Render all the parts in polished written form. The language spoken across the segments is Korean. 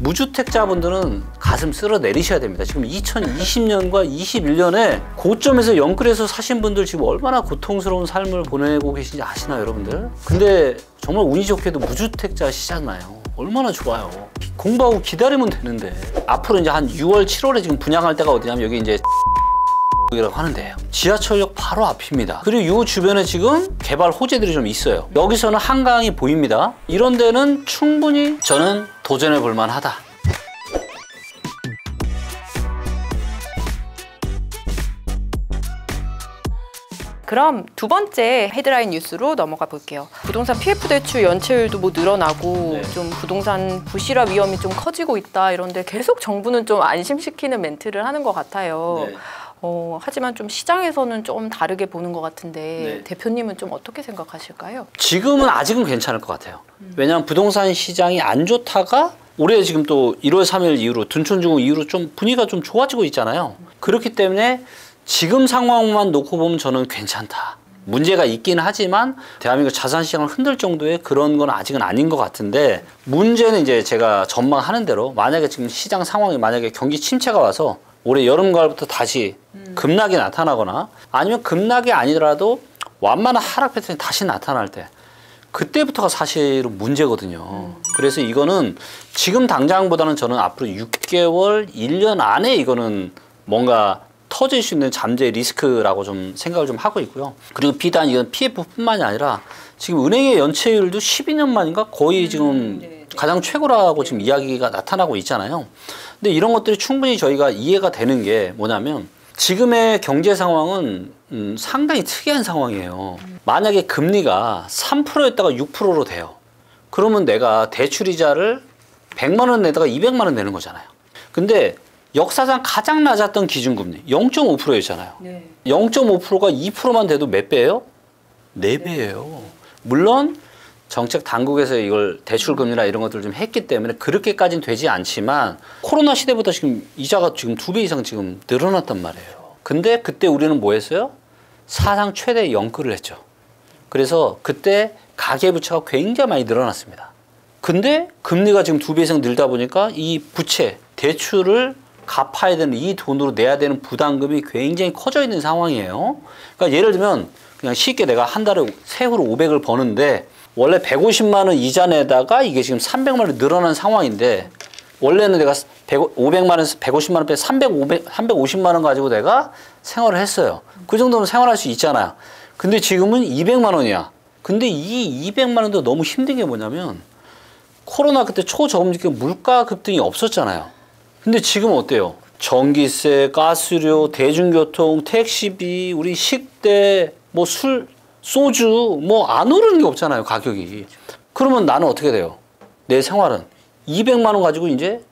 무주택자분들은 가슴 쓸어 내리셔야 됩니다. 지금 2020년과 21년에 고점에서 영끌해서 사신 분들 지금 얼마나 고통스러운 삶을 보내고 계신지 아시나요, 여러분들? 근데 정말 운이 좋게도 무주택자시잖아요. 얼마나 좋아요. 공부하고 기다리면 되는데. 앞으로 이제 한 6월, 7월에 지금 분양할 때가 어디냐면 여기 이제 이라고 하는데요. 지하철역 바로 앞입니다. 그리고 이 주변에 지금 개발 호재들이 좀 있어요. 여기서는 한강이 보입니다. 이런 데는 충분히 저는 도전해 볼 만하다. 그럼 두 번째 헤드라인 뉴스로 넘어가 볼게요. 부동산 PF 대출 연체율도 뭐 늘어나고 네. 좀 부동산 부실화 위험이 좀 커지고 있다 이런데 계속 정부는 좀 안심시키는 멘트를 하는 것 같아요. 네. 하지만 좀 시장에서는 좀 다르게 보는 것 같은데 네. 대표님은 좀 어떻게 생각하실까요? 지금은 아직은 괜찮을 것 같아요. 왜냐하면 부동산 시장이 안 좋다가 올해 지금 또 1월 3일 이후로 둔촌주공 이후로 좀 분위기가 좀 좋아지고 있잖아요. 그렇기 때문에 지금 상황만 놓고 보면 저는 괜찮다. 문제가 있긴 하지만 대한민국 자산시장을 흔들 정도의 그런 건 아직은 아닌 것 같은데 문제는 이제 제가 전망하는 대로 만약에 지금 시장 상황이 만약에 경기 침체가 와서 올해 여름 가을부터 다시 급락이 나타나거나 아니면 급락이 아니더라도 완만한 하락 패턴이 다시 나타날 때 그때부터가 사실은 문제거든요. 그래서 이거는 지금 당장보다는 저는 앞으로 6개월, 1년 안에 이거는 뭔가 터질 수 있는 잠재 리스크라고 좀 생각을 좀 하고 있고요. 그리고 비단 이건 PF뿐만이 아니라 지금 은행의 연체율도 12년 만인가 거의 지금 가장 최고라고 지금 이야기가 나타나고 있잖아요. 근데 이런 것들이 충분히 저희가 이해가 되는 게 뭐냐면 지금의 경제 상황은 상당히 특이한 상황이에요. 만약에 금리가 3%였다가 6%로 돼요. 그러면 내가 대출이자를 100만 원 내다가 200만 원 내는 거잖아요. 근데 역사상 가장 낮았던 기준금리 0.5%였잖아요. 네. 0.5%가 2%만 돼도 몇 배예요? 4배예요. 물론 정책 당국에서 이걸 대출금리나 이런 것들을 좀 했기 때문에 그렇게까지는 되지 않지만 코로나 시대보다 지금 이자가 지금 2배 이상 지금 늘어났단 말이에요. 근데 그때 우리는 뭐 했어요? 사상 최대 영끌을 했죠. 그래서 그때 가계부채가 굉장히 많이 늘어났습니다. 근데 금리가 지금 2배 이상 늘다 보니까 이 부채, 대출을 갚아야 되는 이 돈으로 내야 되는 부담금이 굉장히 커져 있는 상황이에요. 그러니까 예를 들면 그냥 쉽게 내가 한 달에 세후로 500을 버는데 원래 150만 원 이자 내다가 이게 지금 300만 원 늘어난 상황인데 원래는 내가 500만 원에서 150만 원 빼 350만 원 가지고 내가 생활을 했어요. 그 정도는 생활할 수 있잖아요. 근데 지금은 200만 원이야. 근데 이 200만 원도 너무 힘든 게 뭐냐면 코로나 그때 초저금리 물가 급등이 없었잖아요. 근데 지금 어때요? 전기세, 가스료, 대중교통, 택시비, 우리 식대, 뭐 술, 소주 뭐 안 오르는 게 없잖아요, 가격이. 그러면 나는 어떻게 돼요? 내 생활은 200만 원 가지고 이제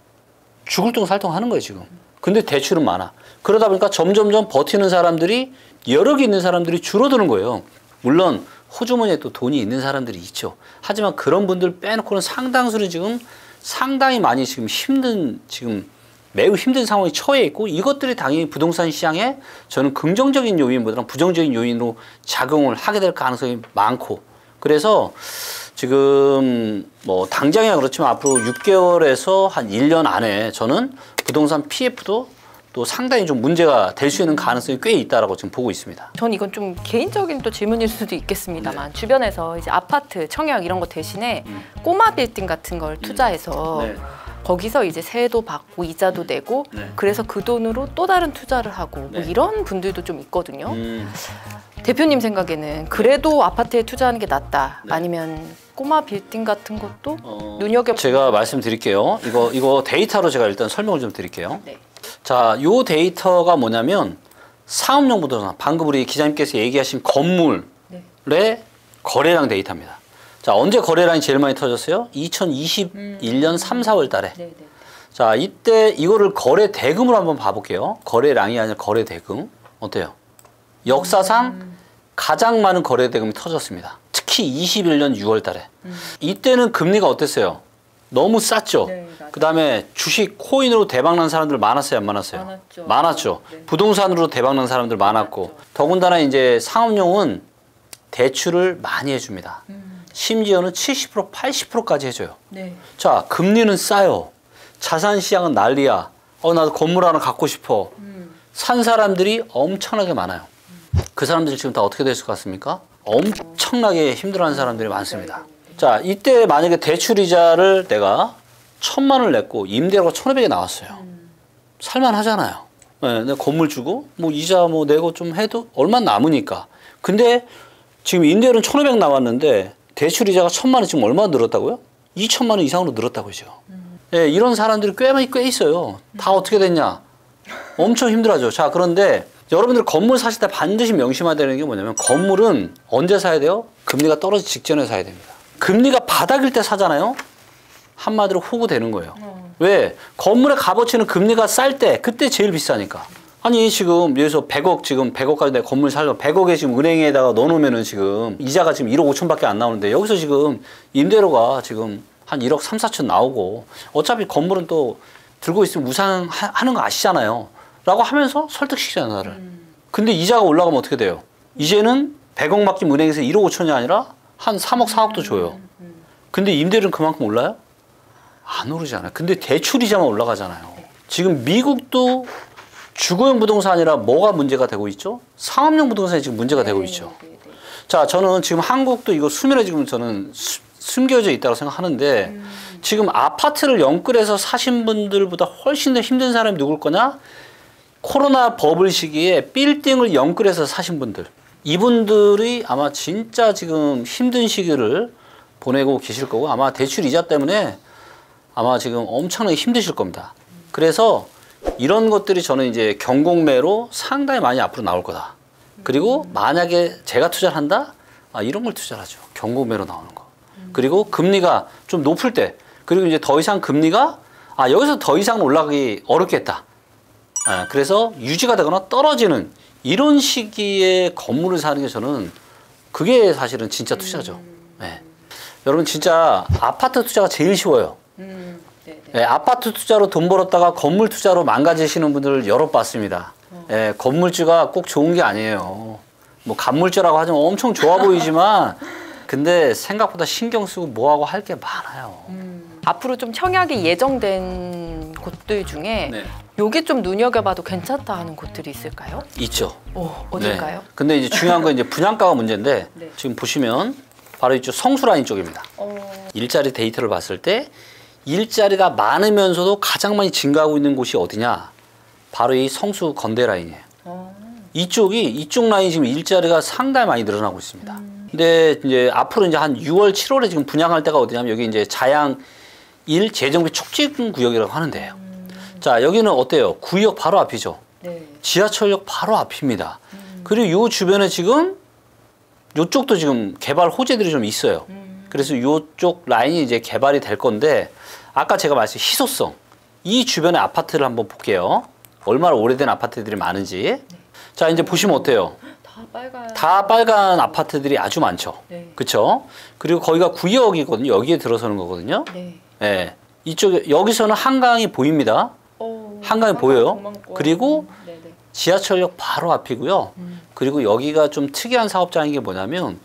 죽을 둥 살둥 하는 거예요, 지금. 근데 대출은 많아. 그러다 보니까 점점점 버티는 사람들이 여력이 있는 사람들이 줄어드는 거예요. 물론 호주머니에 또 돈이 있는 사람들이 있죠. 하지만 그런 분들 빼놓고는 상당수는 지금 상당히 많이 지금 매우 힘든 상황에 처해 있고 이것들이 당연히 부동산 시장에 저는 긍정적인 요인보다는 부정적인 요인으로 작용을 하게 될 가능성이 많고 그래서 지금 뭐 당장이야 그렇지만 앞으로 6개월에서 한 1년 안에 저는 부동산 PF도 또 상당히 좀 문제가 될 수 있는 가능성이 꽤 있다라고 지금 보고 있습니다. 전 이건 좀 개인적인 또 질문일 수도 있겠습니다만 주변에서 이제 아파트, 청약 이런 거 대신에 꼬마 빌딩 같은 걸 투자해서 거기서 이제 세도 받고 이자도 내고 그래서 그 돈으로 또 다른 투자를 하고 뭐 이런 분들도 좀 있거든요. 대표님 생각에는 그래도 아파트에 투자하는 게 낫다. 아니면 꼬마 빌딩 같은 것도 눈여겨 제가 말씀드릴게요. 이거 데이터로 제가 일단 설명을 좀 드릴게요. 자, 요 데이터가 뭐냐면 상업용 부동산, 방금 우리 기자님께서 얘기하신 건물의 거래량 데이터입니다. 자, 언제 거래량이 제일 많이 터졌어요? 2021년 3, 4월 달에. 자, 이때 이거를 거래 대금으로 한번 봐볼게요. 거래량이 아니라 거래 대금. 어때요? 역사상 가장 많은 거래 대금이 터졌습니다. 특히 21년 6월 달에. 이때는 금리가 어땠어요? 너무 쌌죠? 그 다음에 주식, 코인으로 대박난 사람들 많았어요? 안 많았어요? 많았죠. 부동산으로 대박난 사람들 많았고. 더군다나 이제 상업용은 대출을 많이 해줍니다. 심지어는 70%, 80%까지 해줘요. 자, 금리는 싸요. 자산 시장은 난리야. 나도 건물 하나 갖고 싶어. 산 사람들이 엄청나게 많아요. 그 사람들이 지금 다 어떻게 됐을 것 같습니까? 엄청나게 힘들어하는 사람들이 많습니다. 자, 이때 만약에 대출이자를 내가 1,000만 원을 냈고 임대료가 1,500이 나왔어요. 살만하잖아요. 네, 내가 건물 주고 뭐 이자 뭐 내고 좀 해도 얼마 남으니까. 근데 지금 임대료는 1,500 나왔는데 대출이자가 1,000만 원 지금 얼마 늘었다고요? 2,000만 원 이상으로 늘었다고요. 네, 이런 사람들이 꽤 있어요. 다 어떻게 됐냐? 엄청 힘들어하죠. 자, 그런데 여러분들 건물 사실 때 반드시 명심해야 되는 게 뭐냐면 건물은 언제 사야 돼요? 금리가 떨어지기 직전에 사야 됩니다. 금리가 바닥일 때 사잖아요. 한마디로 호구되는 거예요. 왜? 건물의 값어치는 금리가 쌀 때 그때 제일 비싸니까. 아니 지금 여기서 100억 지금 100억까지 내 건물 살려 100억에 지금 은행에다가 넣어놓으면은 지금 이자가 지금 1억 5천밖에 안 나오는데 여기서 지금 임대료가 지금 한 1억 3, 4천 나오고 어차피 건물은 또 들고 있으면 무상하는 거 아시잖아요. 라고 하면서 설득시키잖아요, 나를. 근데 이자가 올라가면 어떻게 돼요? 이제는 100억 맡기면 은행에서 1억 5천이 아니라 한 3억, 4억도 줘요. 근데 임대료는 그만큼 올라요? 안 오르잖아요. 근데 대출이자만 올라가잖아요. 지금 미국도 주거용 부동산이라 뭐가 문제가 되고 있죠? 상업용 부동산이 지금 문제가 되고 있죠. 자, 저는 지금 한국도 이거 수면에 지금 저는 숨겨져 있다고 생각하는데 지금 아파트를 영끌해서 사신 분들보다 훨씬 더 힘든 사람이 누굴 거냐? 코로나 버블 시기에 빌딩을 영끌해서 사신 분들. 이분들이 아마 진짜 지금 힘든 시기를 보내고 계실 거고 아마 대출 이자 때문에 아마 지금 엄청나게 힘드실 겁니다. 그래서 이런 것들이 저는 이제 경공매로 상당히 많이 앞으로 나올 거다. 그리고 만약에 제가 투자를 한다? 이런 걸 투자를 하죠. 경공매로 나오는 거. 그리고 금리가 좀 높을 때 그리고 이제 더 이상 금리가 여기서 더 이상 올라가기 어렵겠다. 그래서 유지가 되거나 떨어지는 이런 시기에 건물을 사는 게 저는 그게 사실은 진짜 투자죠. 네. 여러분 진짜 아파트 투자가 제일 쉬워요. 네, 아파트 투자로 돈 벌었다가 건물 투자로 망가지시는 분들 여러 봤습니다. 네, 건물주가 꼭 좋은 게 아니에요. 뭐 간물주라고 하지만 엄청 좋아 보이지만 근데 생각보다 신경 쓰고 뭐하고 할 게 많아요. 앞으로 좀 청약이 예정된 곳들 중에 네. 요게 좀 눈여겨봐도 괜찮다 하는 곳들이 있을까요? 있죠. 어딜까요? 네. 근데 이제 중요한 건 이제 분양가가 문제인데 네. 지금 보시면 바로 이쪽 성수라인 쪽입니다. 일자리 데이터를 봤을 때 일자리가 많으면서도 가장 많이 증가하고 있는 곳이 어디냐? 바로 이 성수 건대 라인이에요. 이쪽 라인이 지금 일자리가 상당히 많이 늘어나고 있습니다. 근데 이제 앞으로 이제 한 6월, 7월에 지금 분양할 때가 어디냐면 여기 이제 자양 1 재정비 촉진 구역이라고 하는데요. 자, 여기는 어때요? 구역 바로 앞이죠. 네. 지하철역 바로 앞입니다. 그리고 이 주변에 지금 이쪽도 지금 개발 호재들이 좀 있어요. 그래서 이쪽 라인이 이제 개발이 될 건데 아까 제가 말씀드린 희소성 이 주변의 아파트를 한번 볼게요. 얼마나 오래된 아파트들이 많은지. 자, 이제 보시면 어때요? 다 빨간 아파트들이 아주 많죠. 네. 그렇죠? 그리고 거기가 구역이거든요. 여기에 들어서는 거거든요. 네. 네. 이쪽에 여기서는 한강이 보입니다. 한강이 보여요. 그리고 지하철역 바로 앞이고요. 그리고 여기가 좀 특이한 사업장인 게 뭐냐면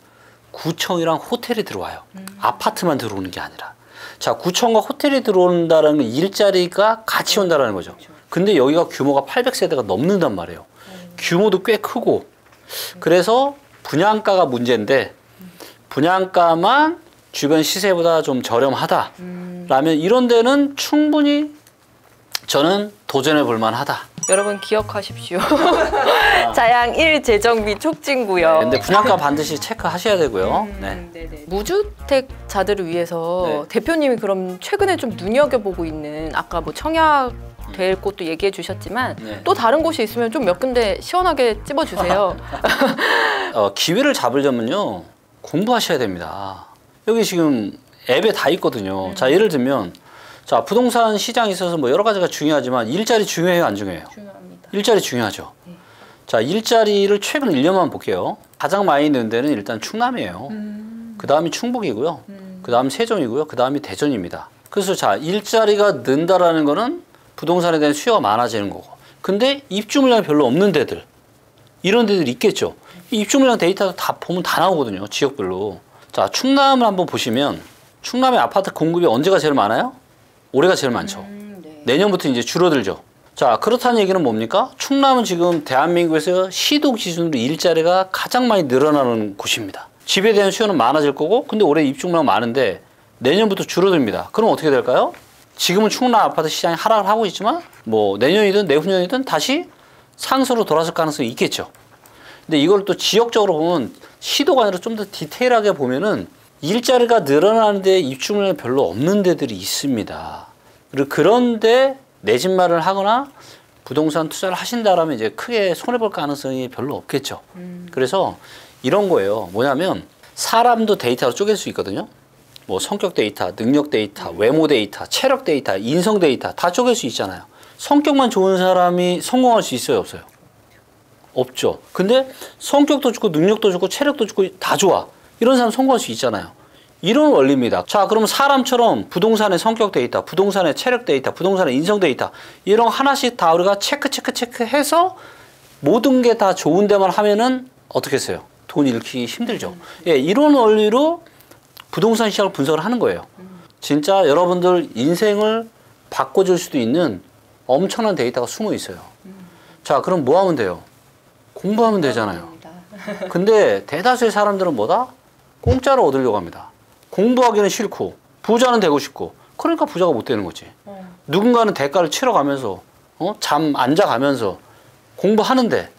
구청이랑 호텔이 들어와요. 아파트만 들어오는 게 아니라. 자, 구청과 호텔이 들어온다는 건 일자리가 같이 온다는 거죠. 근데 여기가 규모가 800세대가 넘는단 말이에요. 규모도 꽤 크고. 그래서 분양가가 문제인데 분양가만 주변 시세보다 좀 저렴하다 라면 이런 데는 충분히 저는 도전해 볼 만하다. 여러분 기억하십시오. 자양 1 재정비 촉진구역. 네, 근데 분양가 반드시 체크하셔야 되고요. 네. 무주택자들을 위해서 네. 대표님이 그럼 최근에 좀 눈여겨보고 있는 아까 뭐 청약 될 곳도 얘기해 주셨지만 네. 또 다른 곳이 있으면 좀 몇 군데 시원하게 찝어주세요. 기회를 잡으려면요 공부하셔야 됩니다. 여기 지금 앱에 다 있거든요. 자, 예를 들면 자, 부동산 시장에 있어서 뭐 여러 가지가 중요하지만 일자리 중요해요, 안 중요해요? 중요합니다. 일자리 중요하죠. 네. 자, 일자리를 최근 1년만 볼게요. 가장 많이 는 데는 일단 충남이에요. 그 다음이 충북이고요. 그 다음 세종이고요. 그 다음이 대전입니다. 그래서 자, 일자리가 는다라는 거는 부동산에 대한 수요가 많아지는 거고. 근데 입주 물량이 별로 없는 데들, 이런 데들이 있겠죠. 입주 물량 데이터 다 보면 다 나오거든요, 지역별로. 자, 충남을 한번 보시면 충남의 아파트 공급이 언제가 제일 많아요? 올해가 제일 많죠. 네. 내년부터 이제 줄어들죠. 자, 그렇다는 얘기는 뭡니까? 충남은 지금 대한민국에서 시도 기준으로 일자리가 가장 많이 늘어나는 곳입니다. 집에 대한 수요는 많아질 거고, 근데 올해 입주量많은데 내년부터 줄어듭니다. 그럼 어떻게 될까요? 지금은 충남 아파트 시장이 하락을 하고 있지만 뭐 내년이든 내후년이든 다시 상승으로 돌아설 가능성이 있겠죠. 근데 이걸 또 지역적으로 보면 시도가 아니라 좀 더 디테일하게 보면은 일자리가 늘어나는데 입주량이 별로 없는 데들이 있습니다. 그리고 그런데 내 집 마련을 하거나 부동산 투자를 하신다라면 이제 크게 손해볼 가능성이 별로 없겠죠. 그래서 이런 거예요. 뭐냐면 사람도 데이터로 쪼갤 수 있거든요. 뭐 성격 데이터, 능력 데이터, 외모 데이터, 체력 데이터, 인성 데이터 다 쪼갤 수 있잖아요. 성격만 좋은 사람이 성공할 수 있어요, 없어요? 없죠. 근데 성격도 좋고 능력도 좋고 체력도 좋고 다 좋아. 이런 사람 성공할 수 있잖아요. 이런 원리입니다. 자, 그럼 사람처럼 부동산의 성격 데이터, 부동산의 체력 데이터, 부동산의 인성 데이터 이런 거 하나씩 다 우리가 체크해서 모든 게 다 좋은 데만 하면은 어떻게 했어요? 돈 잃기 힘들죠. 예, 이런 원리로 부동산 시장을 분석을 하는 거예요. 진짜 여러분들 인생을 바꿔줄 수도 있는 엄청난 데이터가 숨어 있어요. 자, 그럼 뭐 하면 돼요? 공부하면 되잖아요. 근데 대다수의 사람들은 뭐다? 공짜로 얻으려고 합니다. 공부하기는 싫고 부자는 되고 싶고 그러니까 부자가 못 되는 거지. 누군가는 대가를 치러가면서 잠 안 자가면서 공부하는데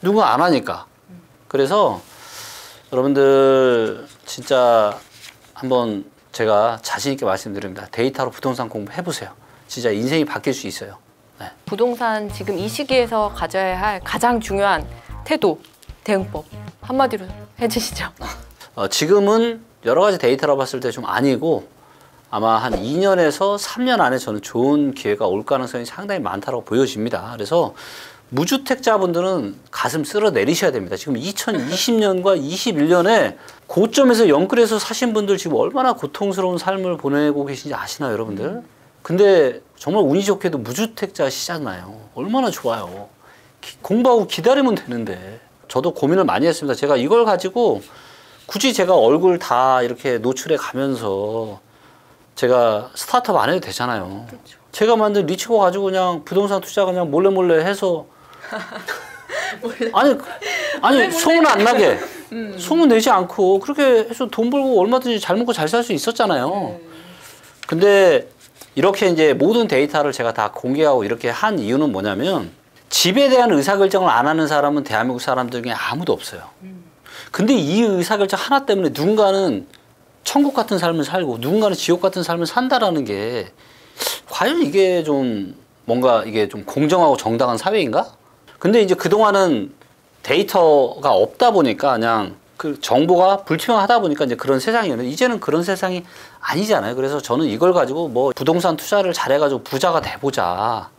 누군가 안 하니까. 그래서 여러분들 진짜 한번 제가 자신 있게 말씀드립니다. 데이터로 부동산 공부해보세요. 진짜 인생이 바뀔 수 있어요. 네. 부동산 지금 이 시기에서 가져야 할 가장 중요한 태도, 대응법 한마디로 해주시죠. 지금은 여러 가지 데이터로 봤을 때 좀 아니고 아마 한 2년에서 3년 안에 저는 좋은 기회가 올 가능성이 상당히 많다고 보여집니다. 그래서 무주택자분들은 가슴 쓸어 내리셔야 됩니다. 지금 2020년과 21년에 고점에서 영끌해서 사신 분들 지금 얼마나 고통스러운 삶을 보내고 계신지 아시나요, 여러분들? 근데 정말 운이 좋게도 무주택자시잖아요. 얼마나 좋아요. 공부하고 기다리면 되는데. 저도 고민을 많이 했습니다. 제가 이걸 가지고 굳이 제가 얼굴 다 이렇게 노출해 가면서 제가 스타트업 안 해도 되잖아요. 그렇죠. 제가 만든 리치고 가지고 그냥 부동산 투자 그냥 몰래 해서 아니 소문 안 나게 소문 내지 않고 그렇게 해서 돈 벌고 얼마든지 잘 먹고 잘 살 수 있었잖아요. 근데 이렇게 이제 모든 데이터를 제가 다 공개하고 이렇게 한 이유는 뭐냐면 집에 대한 의사결정을 안 하는 사람은 대한민국 사람들 중에 아무도 없어요. 근데 이 의사결정 하나 때문에 누군가는 천국 같은 삶을 살고 누군가는 지옥 같은 삶을 산다라는 게 과연 이게 좀 뭔가 이게 좀 공정하고 정당한 사회인가? 근데 이제 그동안은 데이터가 없다 보니까 그냥 그 정보가 불투명하다 보니까 이제 그런 세상이었는데 이제는 그런 세상이 아니잖아요. 그래서 저는 이걸 가지고 뭐 부동산 투자를 잘해가지고 부자가 돼보자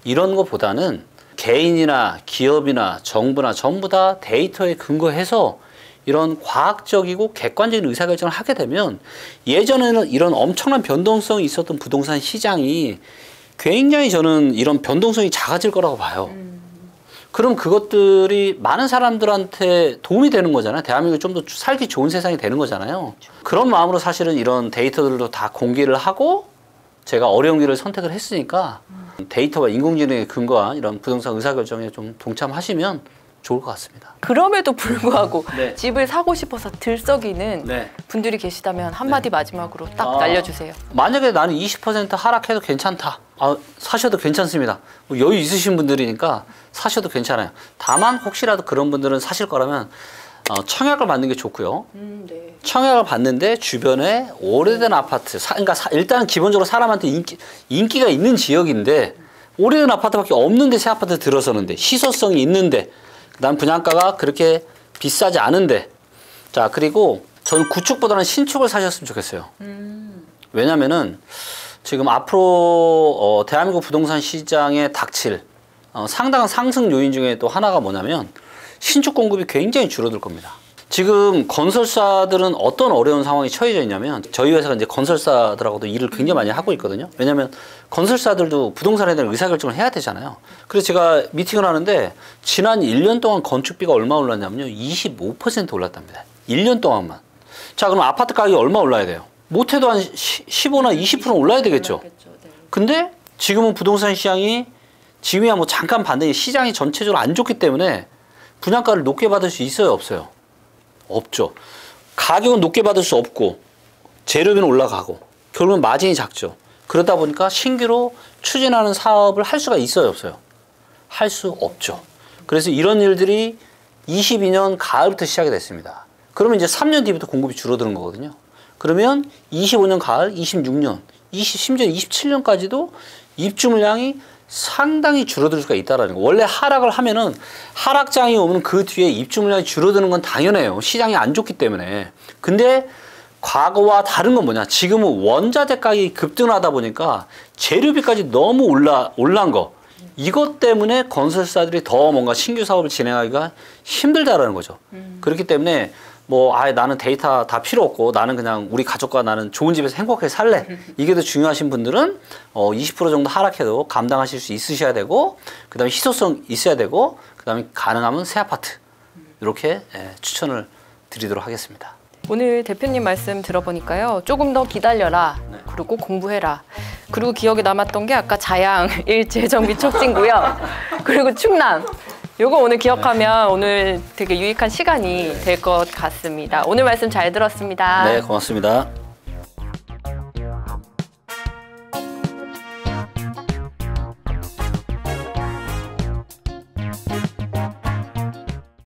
이런 것보다는 개인이나 기업이나 정부나 전부 다 데이터에 근거해서 이런 과학적이고 객관적인 의사결정을 하게 되면 예전에는 이런 엄청난 변동성이 있었던 부동산 시장이 굉장히 저는 이런 변동성이 작아질 거라고 봐요. 그럼 그것들이 많은 사람들한테 도움이 되는 거잖아요. 대한민국이 좀 더 살기 좋은 세상이 되는 거잖아요. 그런 마음으로 사실은 이런 데이터들도 다 공개를 하고 제가 어려운 길을 선택을 했으니까 데이터와 인공지능에 근거한 이런 부동산 의사결정에 좀 동참하시면 좋을 것 같습니다. 그럼에도 불구하고 네. 집을 사고 싶어서 들썩이는 네. 분들이 계시다면 한마디 마지막으로 딱 날려주세요. 만약에 나는 20% 하락해도 괜찮다. 사셔도 괜찮습니다. 여유 있으신 분들이니까 사셔도 괜찮아요. 다만 혹시라도 그런 분들은 사실 거라면 청약을 받는 게 좋고요. 네. 청약을 받는데 주변에 오래된 아파트, 그러니까 일단 기본적으로 사람한테 인기가 있는 지역인데 오래된 아파트밖에 없는데 새 아파트 들어서는데 희소성이 있는데 그다음 분양가가 그렇게 비싸지 않은데 자 그리고 저는 구축보다는 신축을 사셨으면 좋겠어요. 왜냐면은 지금 앞으로 대한민국 부동산 시장에 닥칠 상당한 상승 요인 중에 또 하나가 뭐냐면 신축 공급이 굉장히 줄어들 겁니다. 지금 건설사들은 어떤 어려운 상황에 처해져 있냐면 저희 회사가 이제 건설사들하고도 일을 굉장히 많이 하고 있거든요. 왜냐하면 건설사들도 부동산에 대한 의사결정을 해야 되잖아요. 그래서 제가 미팅을 하는데 지난 1년 동안 건축비가 얼마 올랐냐면요. 25% 올랐답니다. 1년 동안만. 자 그럼 아파트 가격이 얼마 올라야 돼요? 못해도 한 15나 20% 올라야 되겠죠. 근데 지금은 부동산 시장이 지금이야 뭐 잠깐 반등이 시장이 전체적으로 안 좋기 때문에 분양가를 높게 받을 수 있어요, 없어요? 없죠. 가격은 높게 받을 수 없고 재료비는 올라가고 결국은 마진이 작죠. 그러다 보니까 신규로 추진하는 사업을 할 수가 있어요, 없어요? 할 수 없죠. 그래서 이런 일들이 22년 가을부터 시작이 됐습니다. 그러면 이제 3년 뒤부터 공급이 줄어드는 거거든요. 그러면 25년 가을, 26년, 심지어 27년까지도 입주 물량이 상당히 줄어들 수가 있다라는 거. 원래 하락을 하면은 하락장이 오면 그 뒤에 입주 물량이 줄어드는 건 당연해요. 시장이 안 좋기 때문에. 근데 과거와 다른 건 뭐냐? 지금은 원자재 가격이 급등하다 보니까 재료비까지 너무 올라온 거. 이것 때문에 건설사들이 더 뭔가 신규 사업을 진행하기가 힘들다라는 거죠. 그렇기 때문에 뭐 나는 데이터 다 필요 없고 나는 그냥 우리 가족과 나는 좋은 집에서 행복하게 살래. 이게 더 중요하신 분들은 20% 정도 하락해도 감당하실 수 있으셔야 되고 그다음에 희소성 있어야 되고 그다음에 가능하면 새 아파트 이렇게 추천을 드리도록 하겠습니다. 오늘 대표님 말씀 들어보니까요. 조금 더 기다려라. 그리고 공부해라. 그리고 기억에 남았던 게 아까 자양 일제정비 촉진구역 그리고 충남. 요거 오늘 기억하면 오늘 되게 유익한 시간이 될 것 같습니다. 오늘 말씀 잘 들었습니다. 네, 고맙습니다.